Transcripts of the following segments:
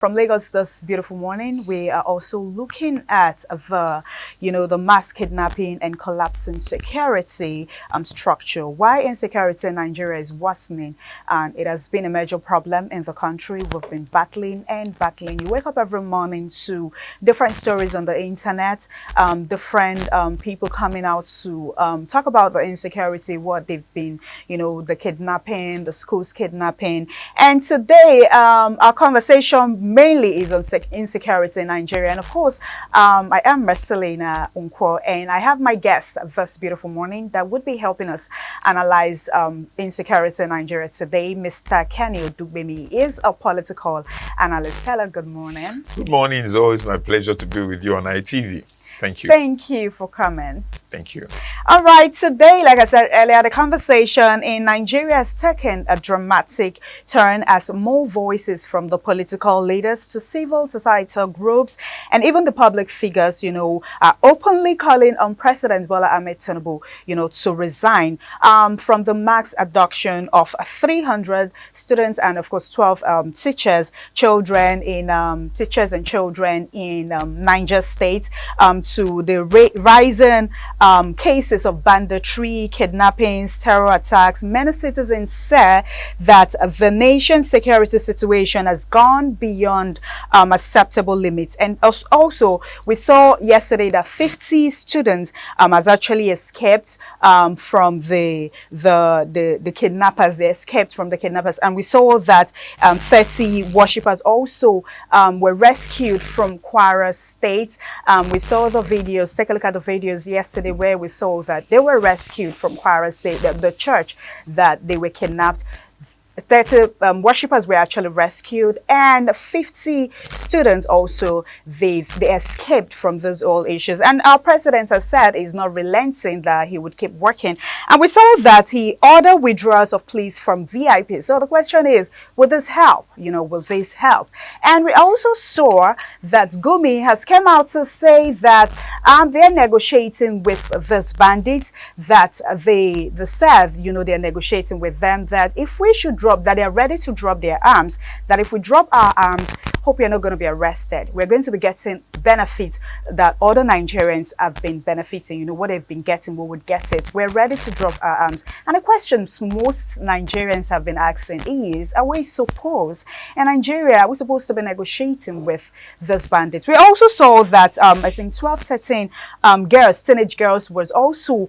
From Lagos this beautiful morning, we are also looking at the mass kidnapping and collapsing security structure. Why insecurity in Nigeria is worsening, and it has been a major problem in the country. We've been battling and battling. You wake up every morning to different stories on the internet, different people coming out to talk about the insecurity, what they've been, the kidnapping, the schools kidnapping. And today, our conversation mainly is on insecurity in Nigeria. And of course, I am Marcelina Unkwo, and I have my guest this beautiful morning that would be helping us analyze insecurity in Nigeria today. Mr. Kenny Odugbemi is a political analyst. Hello, good morning. Good morning. It's always my pleasure to be with you on ITV. Thank you. Thank you for coming. Thank you. All right, today, like I said earlier, the conversation in Nigeria has taken a dramatic turn as more voices from the political leaders to civil societal groups and even the public figures, are openly calling on President Bola Ahmed Tinubu, to resign from the mass abduction of 300 students and, of course, 12 teachers and children in Niger State, to the rising cases of banditry, kidnappings, terror attacks. Many citizens say that the nation's security situation has gone beyond acceptable limits. And also, we saw yesterday that 50 students has actually escaped from the kidnappers. They escaped from the kidnappers. And we saw that 30 worshippers also were rescued from Kwara State. We saw the videos. Take a look at the videos yesterday where we saw that they were rescued from Kwara State, the church that they were kidnapped. 30 worshippers were actually rescued, and 50 students also, they escaped from those all issues. And our president has said he's not relenting, that he would keep working. And we saw that he ordered withdrawals of pleas from VIP. So the question is, will this help? Will this help? And we also saw that Gumi has come out to say that they're negotiating with these bandits, that they said, they're negotiating with them, that if we should that they are ready to drop their arms, that if we drop our arms, hope you're not going to be arrested. We're going to be getting benefits that other Nigerians have been benefiting. What they've been getting, we would get it. We're ready to drop our arms. And the questions most Nigerians have been asking is, are we supposed, in Nigeria, are we supposed to be negotiating with this bandit? We also saw that, I think 12, 13 teenage girls was also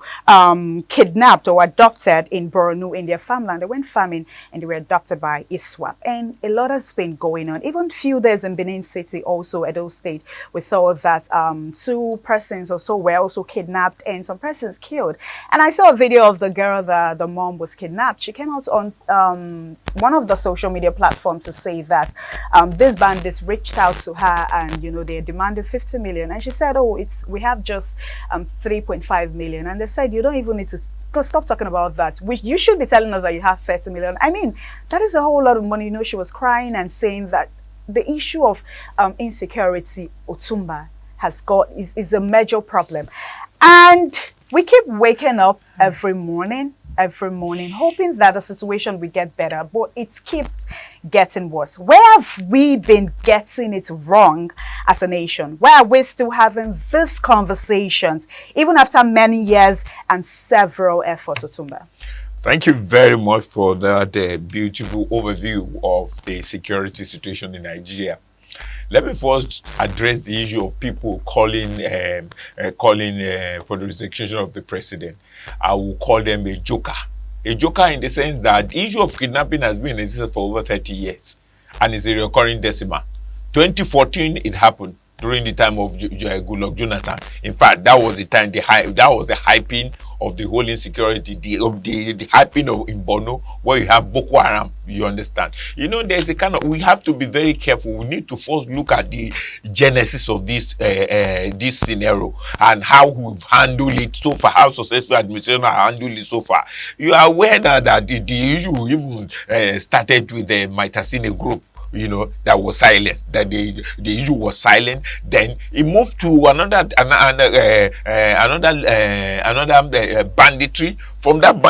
kidnapped or adopted in Borno in their farmland. They went farming and they were adopted by ISWAP. And a lot has been going on. Even few days in Benin City, also Edo State, we saw that 2 persons or so were also kidnapped and some persons killed. And I saw a video of the girl that the mom was kidnapped. She came out on one of the social media platforms to say that these bandits reached out to her and, they demanded 50 million. And she said, oh, we have just 3.5 million. And they said, you don't even need to stop talking about that. You should be telling us that you have 30 million. I mean, that is a whole lot of money. She was crying and saying that the issue of insecurity, Otumba, is a major problem. And we keep waking up every morning, hoping that the situation will get better, but it keeps getting worse. Where have we been getting it wrong as a nation? Why are we still having these conversations, even after many years and several efforts, Otumba? Thank you very much for that beautiful overview of the security situation in Nigeria. Let me first address the issue of people calling for the resignation of the president. I will call them a joker. A joker in the sense that the issue of kidnapping has been in existence for over 30 years and is a recurring decimal. 2014, it happened during the time of Goodluck Jonathan. In fact, that was the time, that was the hyping of the whole insecurity, the hyping of in Borno, where you have Boko Haram, you understand. There's a kind of, we have to be very careful. We need to first look at the genesis of this scenario and how we've handled it so far, how successful administration have handled it so far. You are aware that the issue even started with the Maitasine group, that was silenced, that the issue was silent. Then it moved to another banditry. From that,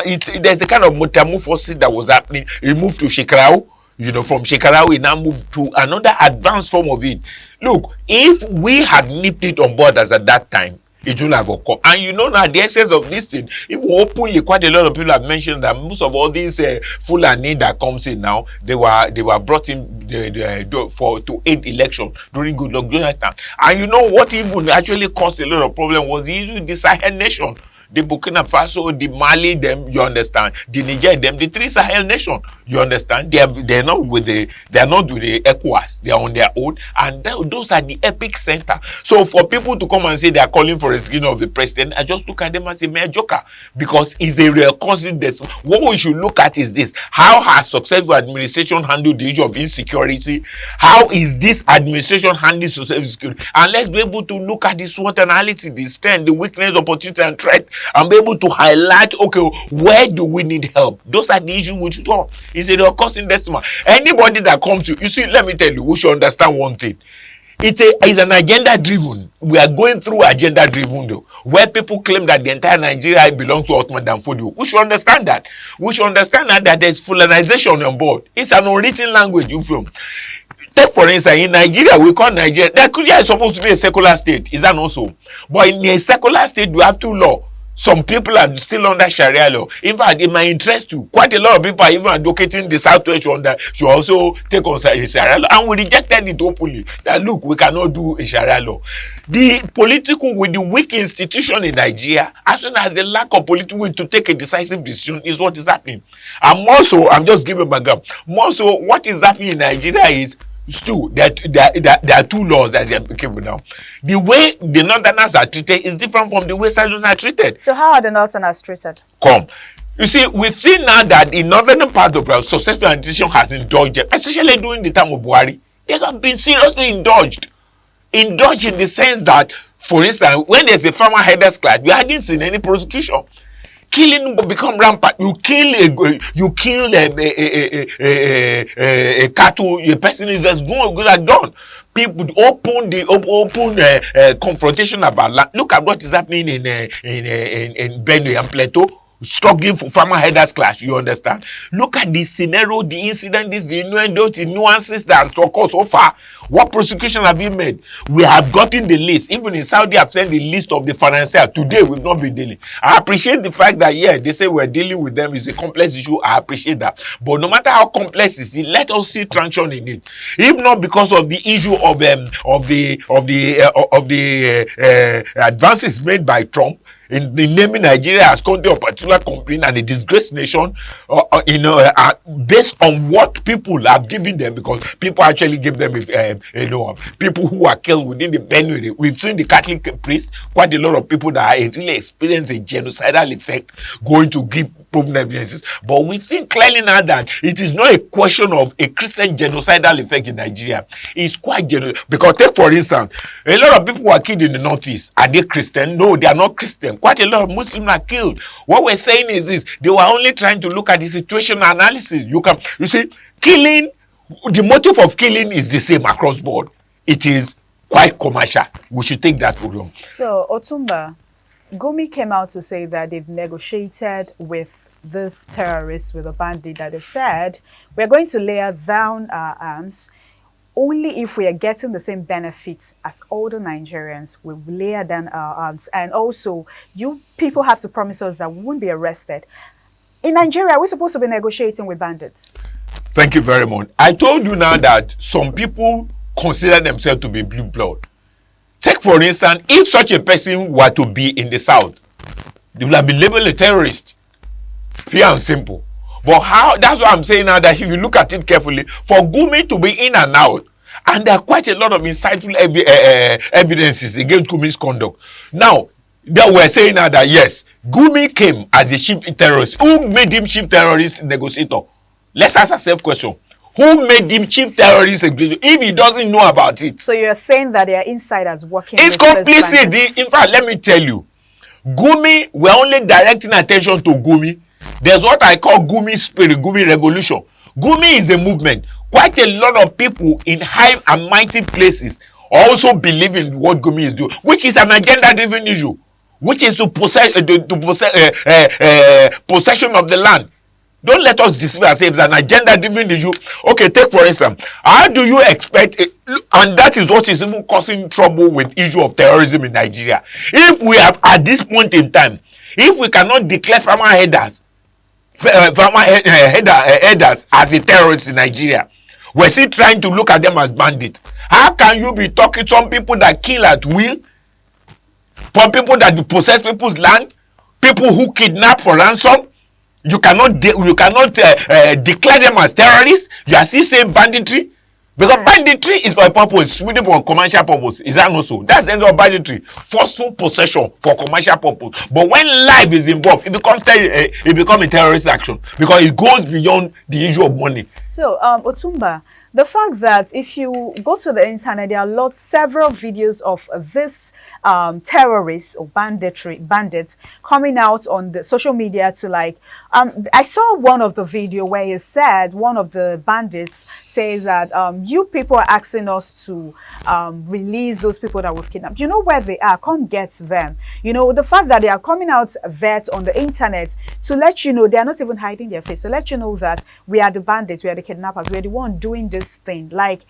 there's a kind of metamorphosis that was happening. It moved to Shikrao, From Shekara, we now move to another advanced form of it. Look, if we had nipped it on board as at that time, it will have occurred. And now the essence of this thing, if openly, quite a lot of people have mentioned that most of all these Fulani that comes in now, they were brought in to aid election during Goodluck Jonathan. And what even actually caused a lot of problem was the issue of the Sahel nation. The Burkina Faso, the Mali, them, you understand, the Niger, them, the three Sahel nation, you understand. They're not with the ECOWAS. They are on their own, and those are the epic center. So for people to come and say they are calling for a skin of the president, I just look at them and say, mere joker, because it's a real constant. What we should look at is this: how has successful administration handled the issue of insecurity? How is this administration handling social security? And let's be able to look at the SWOT analysis, the strength, the weakness, opportunity, and threat, and be able to highlight, okay, where do we need help? Those are the issues which is a costing decimal. Anybody that comes to you, see, let me tell you, we should understand one thing. It's an agenda driven. We are going through agenda driven though, where people claim that the entire Nigeria belongs to Ottoman Danfodio. We should understand that. We should understand that there's fulanization on board. It's an unwritten language. Take for instance, in Nigeria, we call Nigeria. Nigeria is supposed to be a secular state. Is that not so? But in a secular state, we have two laws. Some people are still under Sharia law. In fact, in my interest too, quite a lot of people are even advocating the Southwest should also take on Sharia law. And we rejected it openly. That look, we cannot do a Sharia law. The political with the weak institution in Nigeria, as soon as the lack of political will to take a decisive decision is what is happening. And more so, I'm just giving my gap. More so, what is happening in Nigeria is there are two laws that are applicable now. The way the Northerners are treated is different from the way Southerners are treated. So how are the Northerners treated? You see, we've seen now that the northern part of our successful administration has indulged, especially during the time of Buhari. They have been seriously indulged. Indulged in the sense that, for instance, when there's a farmer headers class, we hadn't seen any prosecution. Killing become rampant. You kill a cattle. A person is just good done. People open confrontation about land. Look at what is happening in Benue and Plateau. Struggling for farmer headers class, you understand? Look at the scenario, the incident, the innuendos, the nuances that occur so far. What prosecution have you made? We have gotten the list. Even in Saudi, I've sent the list of the financier. Today, we've not been dealing. I appreciate the fact that, yeah, they say we're dealing with them. It's a complex issue. I appreciate that. But no matter how complex it is, let us see traction in it. If not because of the issue of the advances made by Trump, in naming Nigeria as country of particular complaint and a disgraced nation, based on what people have given them, because people actually give them, people who are killed within the Benue. We've seen the Catholic priest, quite a lot of people that really experience a genocidal effect, going to give proven evidences. But we've seen clearly now that it is not a question of a Christian genocidal effect in Nigeria. It's quite general. Because take for instance, a lot of people who are killed in the Northeast. Are they Christian? No, they are not Christian. Quite a lot of Muslims are killed. What we're saying is this: they were only trying to look at the situation analysis. You see, killing, the motive of killing is the same across board. It is quite commercial. We should take that program. So Otumba, Gumi came out to say that they've negotiated with this terrorists, with a bandit, that they said we're going to lay down our arms only if we are getting the same benefits as all the Nigerians. We will lay down our arms, and also you people have to promise us that we won't be arrested. In Nigeria, we're supposed to be negotiating with bandits. Thank you very much. I told you now that some people consider themselves to be blue blood. Take for instance, if such a person were to be in the South, they would have been labeled a terrorist. Pure and simple. But how? That's what I'm saying now, that if you look at it carefully, for Gumi to be in and out, and there are quite a lot of insightful evidences against Gumi's conduct. Now, that we're saying now that yes, Gumi came as a chief terrorist. Who made him chief terrorist negotiator? Let's ask ourselves a question. Who made him chief terrorist if he doesn't know about it? So you're saying that they are insiders working it's with complicit. In fact, let me tell you, Gumi, we're only directing attention to Gumi. There's what I call Gumi spirit, Gumi revolution. Gumi is a movement. Quite a lot of people in high and mighty places also believe in what Gumi is doing, which is an agenda-driven issue, which is to possession of the land. Don't let us deceive ourselves. An agenda-driven issue. Okay, take for instance, how do you expect, and that is what is even causing trouble with issue of terrorism in Nigeria. If we have, at this point in time, if we cannot declare farmer headers headers as a terrorist in Nigeria, we're still trying to look at them as bandits. How can you be talking some people that kill at will, some people that possess people's land, people who kidnap for ransom? You cannot declare them as terrorists. You are still saying banditry, because banditry is for a purpose, really for commercial purpose. Is that not so? That's the end of banditry. Forceful possession for commercial purpose. But when life is involved, it becomes a terrorist action, because it goes beyond the issue of money. So, Otumba, the fact that if you go to the internet, there are several videos of this terrorists or bandits coming out on the social media to like, I saw one of the video where he said, one of the bandits says that you people are asking us to release those people that we've kidnapped. You know where they are, come get them. You know, the fact that they are coming out there on the internet to let you know, they are not even hiding their face, to let you know that we are the bandits, we are the kidnappers, we are the one doing this thing. Like,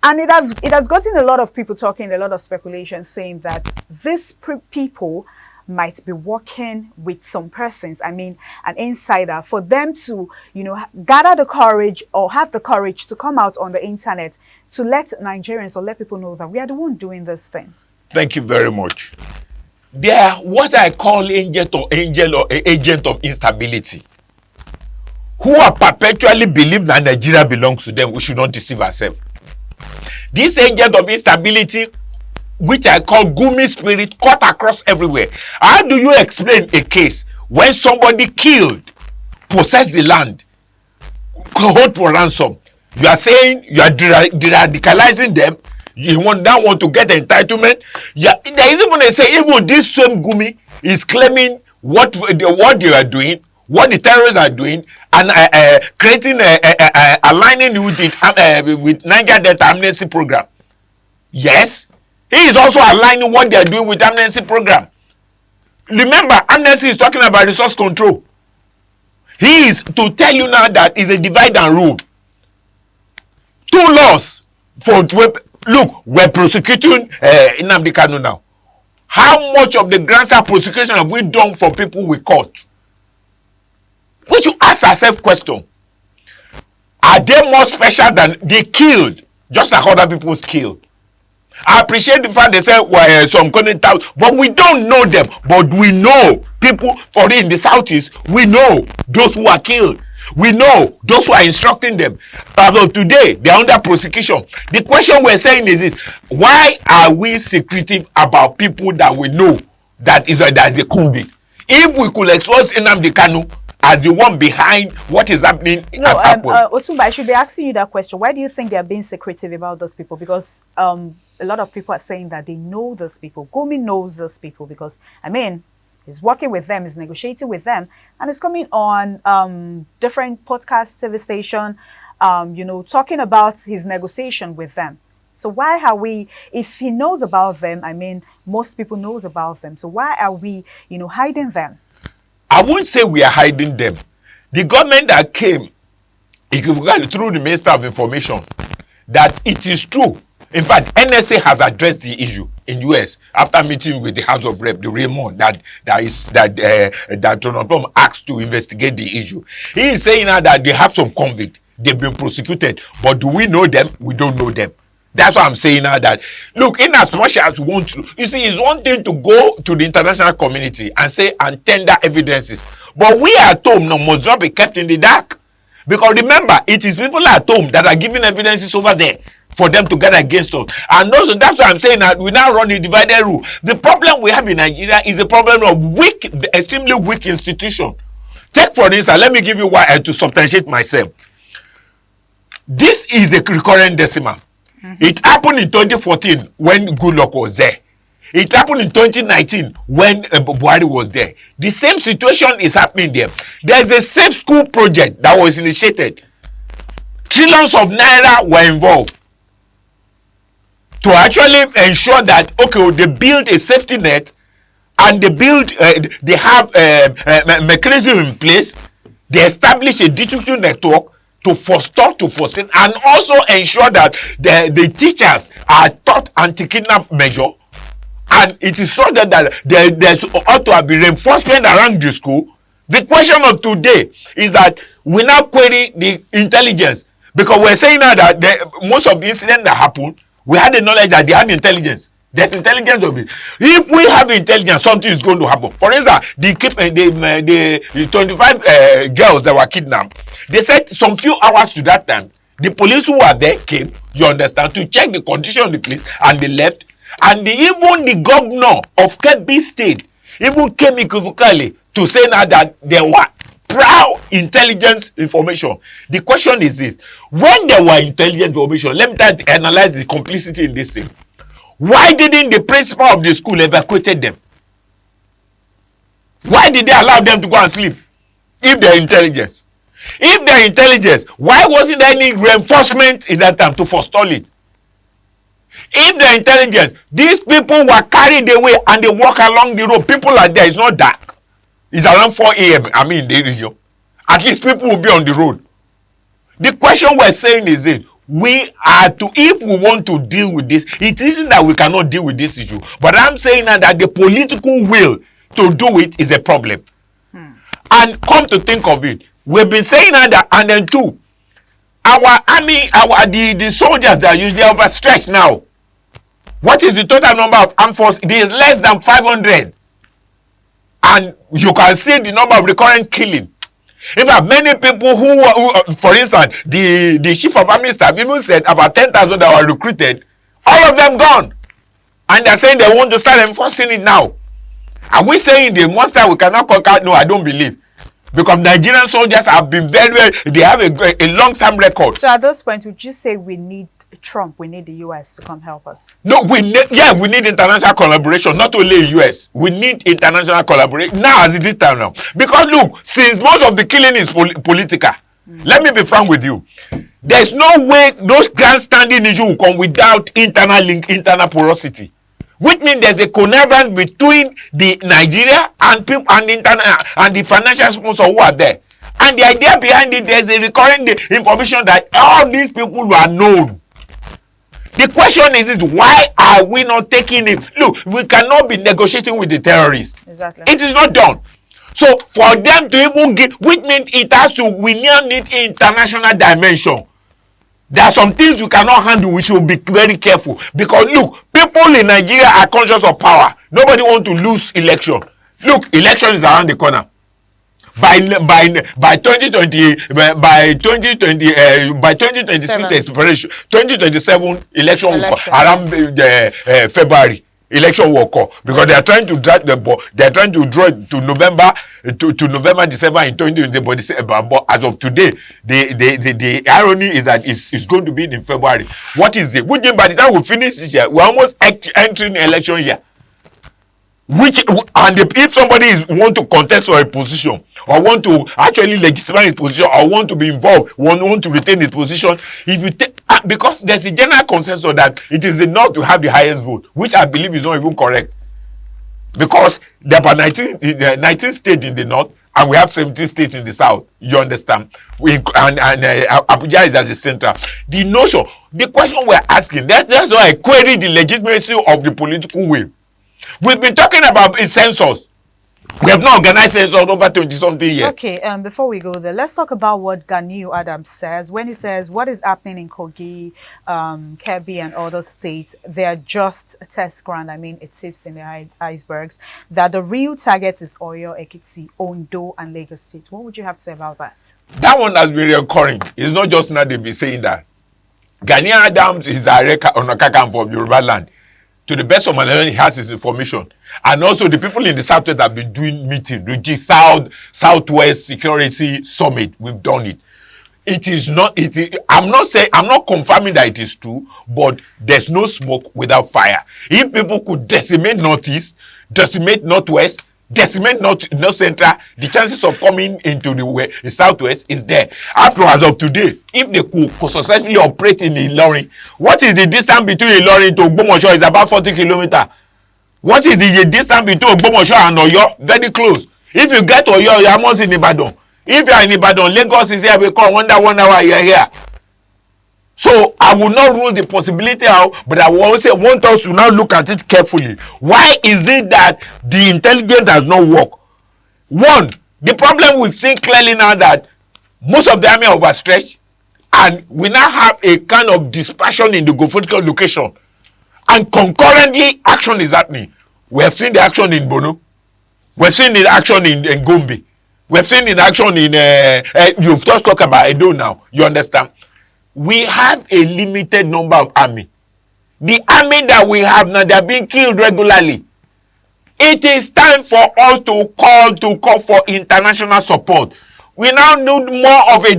and it has gotten a lot of people talking, a lot of speculation saying that these people might be working with some persons, I mean an insider, for them to, you know, gather the courage or have the courage to come out on the internet to let Nigerians or let people know that we are the one doing this thing. Thank you very much. They are what I call agent of instability, who are perpetually believe that Nigeria belongs to them. We should not deceive ourselves. This agent of instability, which I call Gumi spirit, cut across everywhere. How do you explain a case when somebody killed, possessed the land, hold for ransom? You are saying you are de-radicalizing them. You now want to get entitlement. Yeah, there is even a say, even this same Gumi is claiming what they are doing, what the terrorists are doing, and creating aligning with Niger Delta Amnesty Program. Yes, he is also aligning what they are doing with Amnesty Program. Remember, Amnesty is talking about resource control. He is to tell you now that it's a divide and rule. Two laws for look, we're prosecuting Nnamdi Kanu now. How much of the grand prosecution have we done for people we caught? We should ask ourselves question. Are they more special than they killed, just like other people's killed? I appreciate the fact they say some couldn't tell, but we don't know them. But we know people for in the southeast. We know those who are killed. We know those who are instructing them. As of today, they are under prosecution. The question we're saying is this: why are we secretive about people that we know that is a convict? If we could expose Nnamdi Kanu as the one behind what is happening at Otumba, I should be asking you that question. Why do you think they are being secretive about those people? Because a lot of people are saying that they know those people. Gumi knows those people because, I mean, he's working with them, he's negotiating with them, and he's coming on different podcast, TV station, you know, talking about his negotiation with them. So why are we, if he knows about them, I mean, most people knows about them. So why are we, you know, hiding them? I won't say we are hiding them. The government that came, through the Minister of Information, that it is true. In fact, NSA has addressed the issue in US after meeting with the House of Rep, the Raymond that Donald Trump asked to investigate the issue. He is saying now that they have some convict, they've been prosecuted, but do we know them? We don't know them. That's what I'm saying now, that look, in as much as we want to, you see, it's one thing to go to the international community and say and tender evidences, but we at home now must not be kept in the dark, because remember, it is people at home that are giving evidences over there for them to get against us. And also, that's why I'm saying that we now run a divided rule. The problem we have in Nigeria is the problem of extremely weak institution. Take for instance, let me give you why to substantiate myself. This is a recurrent decimal. It happened in 2014 when Goodluck was there. It happened in 2019 when Buhari was there. The same situation is happening there. There's a safe school project that was initiated. Trillions of naira were involved to actually ensure that, okay, they build a safety net and they have mechanism in place They establish a digital network to forestall, to frustrate, and also ensure that the teachers are taught anti-kidnap measure, and it is so that there's ought to have been reinforcement around the school. The question of today is that we now query the intelligence, because we're saying now that most of the incidents that happened, we had the knowledge that they had intelligence. There's intelligence of it. If we have intelligence, something is going to happen. For instance, the 25 girls that were kidnapped, they said some few hours to that time, the police who were there came, you understand, to check the condition of the place, and they left. And even the governor of Kebbi State even came equivocally to say now that there were proud intelligence information. The question is this: when there were intelligence information, let me try to analyze the complicity in this thing. Why didn't the principal of the school evacuate them? Why did they allow them to go and sleep? If they're intelligence. If they're intelligence, why wasn't there any reinforcement in that time to forestall it? If they're intelligence, these people were carried away and they walk along the road. People are there. It's not dark. It's around 4 a.m. I mean, the region. At least people will be on the road. The question we're saying is this: we are to, if we want to deal with this, it isn't that we cannot deal with this issue, but I'm saying that the political will to do it is a problem. And come to think of it, we've been saying that, and then two, our army, the soldiers that are usually overstretched now. What is the total number of armed force? It is less than 500, and you can see the number of recurrent killing. In fact, many people who for instance, the chief of army staff even said about 10,000 that were recruited, all of them gone, and they're saying they want to start enforcing it now. Are we saying the monster we cannot conquer? No, I don't believe, because Nigerian soldiers have been they have a long-term record. So at this point, would you say we need Trump, we need the US to come help us? No, we need international collaboration, not only US. We need international collaboration now, as it is time now. Because look, since most of the killing is political, let me be frank with you. There's no way those grandstanding issues will come without internal link, internal porosity. Which means there's a connivance between the Nigeria and people and the financial sponsors who are there. And the idea behind it, there's a recurring information that all these people are known. The question is why are we not taking it? Look, we cannot be negotiating with the terrorists. Exactly. It is not done. So for them to even get, which means we now need international dimension. There are some things we cannot handle. We should be very careful, because look, people in Nigeria are conscious of power. Nobody wants to lose election. Look, election is around the corner. By 2020 by 2026 expiration, 2027 election will come around February. Election will occur, because they are trying to drag the ball. They are trying to draw it to November, to November, December in 2020. But as of today, the irony is that it's going to be in February. What is it? Which means by the time we finish this year, we're almost entering election year. If somebody want to contest for a position, or want to actually legitimize his position, or want to be involved, want to retain his position, if you take, because there's a general consensus that it is the North to have the highest vote, which I believe is not even correct, because there are 19 states in the North, and we have 17 states in the South. You understand? Abuja is as the center. The notion, the question we're asking, that's why I query the legitimacy of the political will. We've been talking about a census. We have not organized census over 20-something years. Okay, before we go there, let's talk about what Ganiu Adams says when he says what is happening in Kogi, Kebbi, and other states. They are just a test ground. I mean, it tips in the icebergs. That the real target is Oyo, Ekiti, Ondo, and Lagos State. What would you have to say about that? That one has been recurring. It's not just now they've been saying that. Ganiu Adams is a record on a Kakamfo of Yoruba land. To the best of my knowledge, he has his information. And also the people in the Southwest have been doing meetings, which is Southwest Security Summit. We've done it. It is not, I'm not confirming that it is true, but there's no smoke without fire. If people could decimate Northeast, decimate Northwest, decimate North Central, the chances of coming into the Southwest is there. After, as of today, if they could successfully operate in Ilorin, what is the distance between Ilorin to Ogbomoso? Is about 40 kilometers. What is the distance between Ogbomoso and Oyo? Very close. If you get to Oyo, you are almost in Ibadan. If you are in Ibadan, Lagos is here, we call wonder 1 hour you are here. So I will not rule the possibility out, but I will also want us to now look at it carefully. Why is it that the intelligence does not work? One, the problem we've seen clearly now that most of the army are overstretched, and we now have a kind of dispersion in the geographical location, and concurrently action is happening. We have seen the action in Bono, we have seen the action in Gombe, we have seen the action in you've just talked about Edo now, you understand. We have a limited number of army. The army that we have now, they are being killed regularly. It is time for us to call for international support. We now need more of a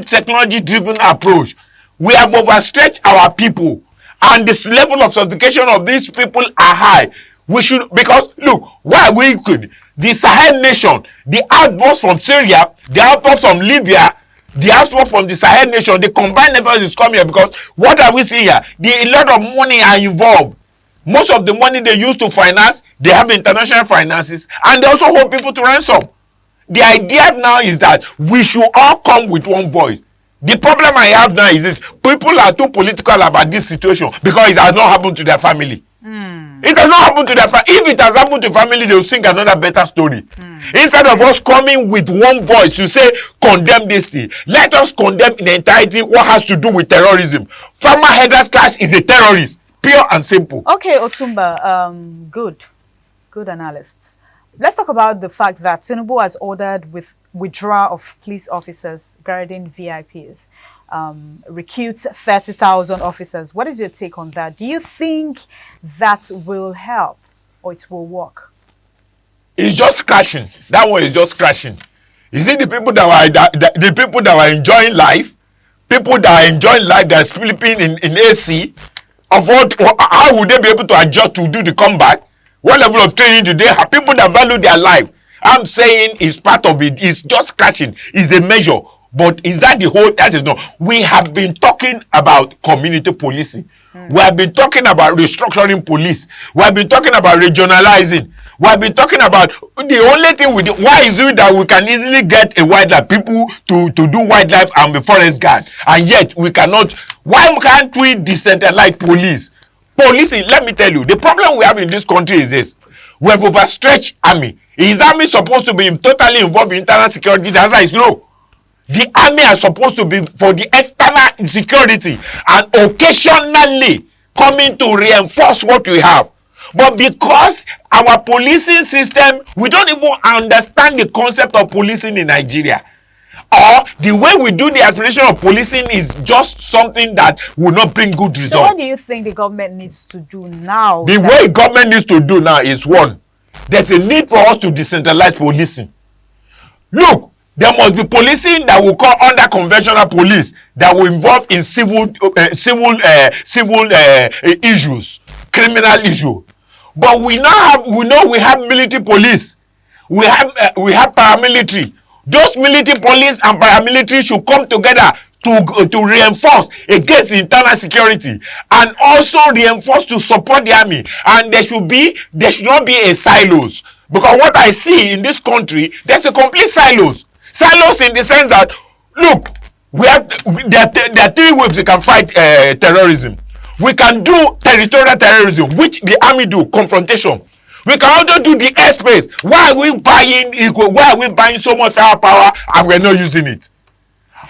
technology-driven approach. We have overstretched our people, and this level of sophistication of these people are high. We should, because look, why we could the Sahel nation, the outburst from Syria, the outburst from Libya, the outburst from the Sahel nation, the combined efforts is coming here because what are we seeing here? A lot of money are involved. Most of the money they use to finance, they have international finances, and they also hold people to ransom. The idea now is that we should all come with one voice. The problem I have now is this: people are too political about this situation because it has not happened to their family. It has not happened to their family. If it has happened to family, they will sing another better story. Instead of us coming with one voice to say condemn this thing, let us condemn in entirety what has to do with terrorism. Farmer headers class is a terrorist, pure and simple. Okay, Otumba, good analysts. Let's talk about the fact that Tinubu has ordered withdrawal of police officers guarding VIPs, recruits 30,000 officers. What is your take on that? Do you think that will help or it will work? It's just crashing. That one is just crashing. You see the people the people that are enjoying life, people that are enjoying life, that are sleeping in AC, how would they be able to adjust to do the comeback? What level of training do they have? People that value their life. I'm saying it's part of it. It's just crashing. It's a measure. But is that the whole? That is not. We have been talking about community policing. We have been talking about restructuring police. We have been talking about regionalizing. We have been talking about the only thing we do. Why is it that we can easily get a wildlife people to do wildlife and be forest guard, and yet we cannot? Why can't we decentralize police? Policing, let me tell you, the problem we have in this country is this: we have overstretched army. Is army supposed to be totally involved in internal security? The answer is no. The army are supposed to be for the external security and occasionally coming to reinforce what we have. But because our policing system, we don't even understand the concept of policing in Nigeria. Or the way we do the administration of policing is just something that will not bring good results. So what do you think the government needs to do now? The way government needs to do now is one, there's a need for us to decentralize policing. Look, there must be policing that will come under conventional police that will involve in civil issues, criminal issue. But we have military police, we have paramilitary. Those military police and paramilitary should come together to reinforce against internal security and also reinforce to support the army. And there should not be a silos, because what I see in this country, there's a complete silos in the sense that, look, there are three ways we can fight terrorism. We can do territorial terrorism, which the army do, confrontation. We can also do the airspace. Why are we buying so much firepower and we're not using it?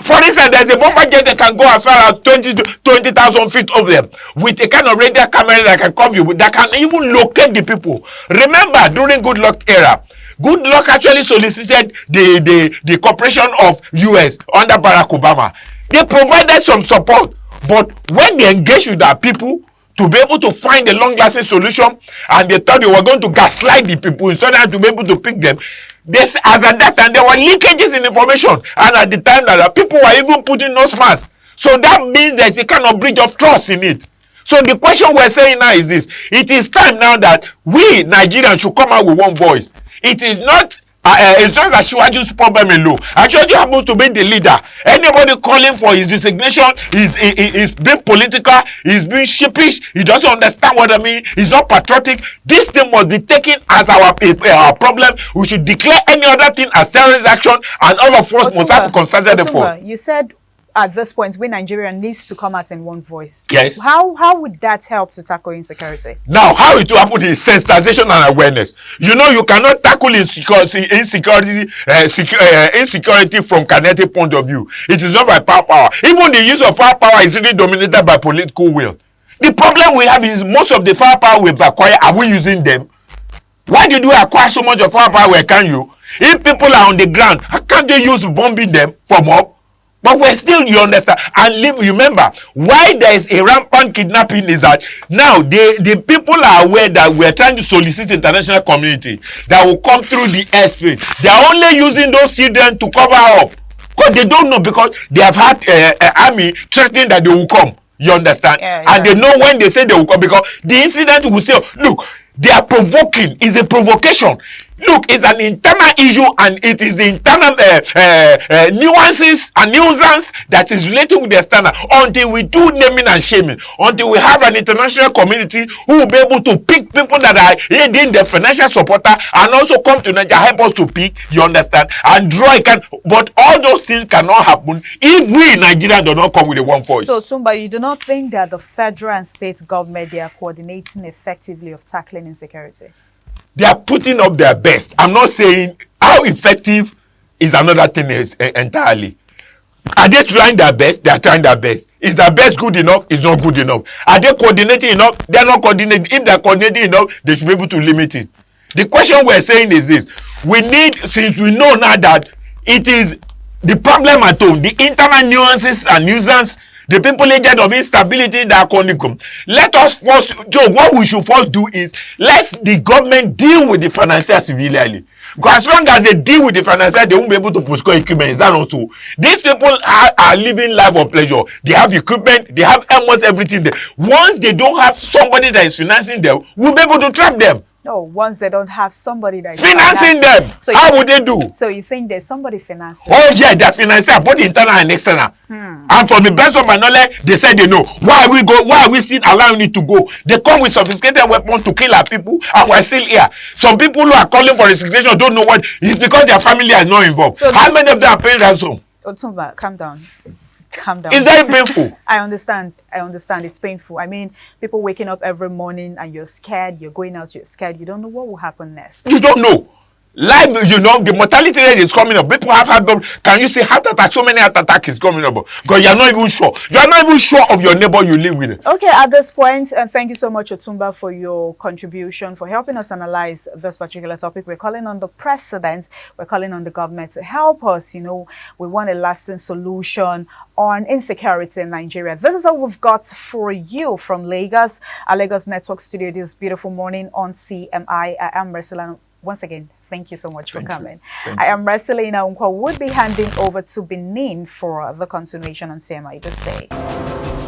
For instance, there's a bomber jet that can go as far as 20,000 feet over there with a kind of radar camera that can cover you, that can even locate the people. Remember, during Goodluck era, Goodluck actually solicited the cooperation of US under Barack Obama. They provided some support, but when they engaged with our people to be able to find a long-lasting solution, and they thought they were going to gaslight the people instead of to be able to pick them, as at that time there were leakages in information, and at the time that the people were even putting nose masks. So that means there's a kind of breach of trust in it. So the question we're saying now is this: it is time now that we Nigerians should come out with one voice. It is not It's just Asiwaju's problem alone. Asiwaju happens to be the leader. Anybody calling for his resignation is being political, he's being sheepish, he doesn't understand what I mean, he's not patriotic. This thing must be taken as our problem. We should declare any other thing as terrorist action, and all of us must have to consider the for. You said at this point when Nigeria needs to come out in one voice. Yes. How would that help to tackle insecurity? Now, how it will happen is sensitization and awareness. You know, you cannot tackle insecurity from kinetic point of view. It is not by power. Even the use of power is really dominated by political will. The problem we have is most of the firepower we've acquired, are we using them? Why did we acquire so much of firepower? Where can you? If people are on the ground, how can't they use bombing them from up? But we're still, you understand, and remember, why there is a rampant kidnapping is that now the people are aware that we're trying to solicit international community that will come through the airspace. They're only using those children to cover up because they don't know, because they have had army threatening that they will come. You understand? Yeah. And they know when they say they will come, because the incident will still, look, they are provoking, it's a provocation. Look, it's an internal issue, and it is the internal nuances and nuisance that is related with the standard. Until we do naming and shaming, until we have an international community who will be able to pick people that are aiding the financial supporter and also come to Nigeria, help us to pick, you understand, and draw a can. But all those things cannot happen if we in Nigeria do not come with a one voice. So, Tumba, you do not think that the federal and state government, they are coordinating effectively of tackling insecurity? They are putting up their best. I'm not saying how effective is another thing entirely. Are they trying their best? They are trying their best. Is their best good enough? It's not good enough. Are they coordinating enough? They are not coordinating. If they are coordinating enough, they should be able to limit it. The question we're saying is this: we need, since we know now that it is the problem at home, the internal nuances and nuisance, the people agent of instability that are conical. Let us first, so what we should first do is let the government deal with the financiers civilly. Because as long as they deal with the financiers, they won't be able to postpone equipment. Is that not so? These people are living life of pleasure. They have equipment, they have almost everything there. Once they don't have somebody that is financing them, we'll be able to trap them. No, once they don't have somebody that is financing them, so how would they do? So you think there's somebody financing? Oh yeah, they're financing both internal and external. And from the best of my knowledge, they said they know. Why are we still allowing it to go? They come with sophisticated weapons to kill our people, and we're still here. Some people who are calling for resignation don't know what. It's because their family is not involved. So how many of them are paying ransom? Otumba, calm down. Calm down. It's very painful. I understand. It's painful. I mean, people waking up every morning and you're scared. You're going out, you're scared. You don't know what will happen next. You don't know. Life, you know, the mortality rate is coming up. People have had, can you see heart attack? So many heart attack is coming up because you're not even sure. You're not even sure of your neighbor you live with. Okay, at this point, thank you so much, Otumba, for your contribution, for helping us analyze this particular topic. We're calling on the president, we're calling on the government to help us. You know, we want a lasting solution on insecurity in Nigeria. This is all we've got for you from Lagos, our Lagos Network Studio this beautiful morning on TMI. I am Marcelina. Once again, thank you so much for coming. I am Marcelina Unkwa. Would be handing over to Benin for the continuation on TMI. Just stay.